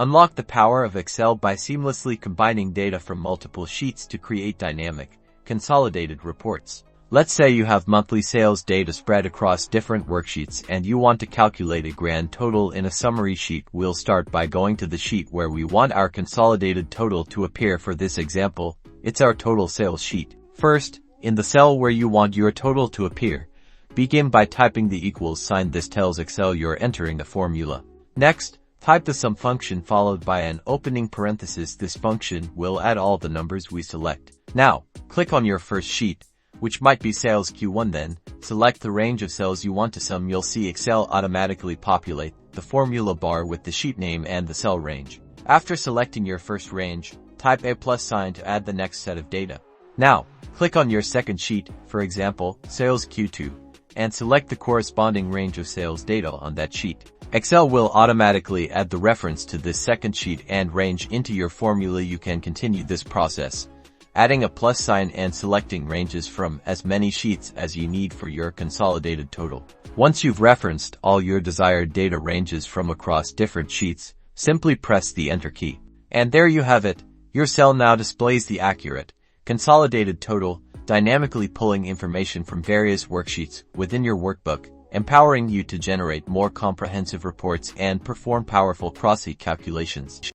Unlock the power of Excel by seamlessly combining data from multiple sheets to create dynamic, consolidated reports. Let's say you have monthly sales data spread across different worksheets and you want to calculate a grand total in a summary sheet. We'll start by going to the sheet where we want our consolidated total to appear. For this example, it's our total sales sheet. First, in the cell where you want your total to appear, begin by typing the equals sign. This tells Excel you're entering a formula. Next, type the sum function followed by an opening parenthesis. This function will add all the numbers we select. Now, click on your first sheet, which might be sales Q1. Then, select the range of cells you want to sum. You'll see Excel automatically populate the formula bar with the sheet name and the cell range. After selecting your first range, type a plus sign to add the next set of data. Now, click on your second sheet, for example, sales Q2, and select the corresponding range of sales data on that sheet. Excel will automatically add the reference to this second sheet and range into your formula. You can continue this process, adding a plus sign and selecting ranges from as many sheets as you need for your consolidated total. Once you've referenced all your desired data ranges from across different sheets, simply press the Enter key. And there you have it. Your cell now displays the accurate, consolidated total, dynamically pulling information from various worksheets within your workbook, empowering you to generate more comprehensive reports and perform powerful cross-sheet calculations.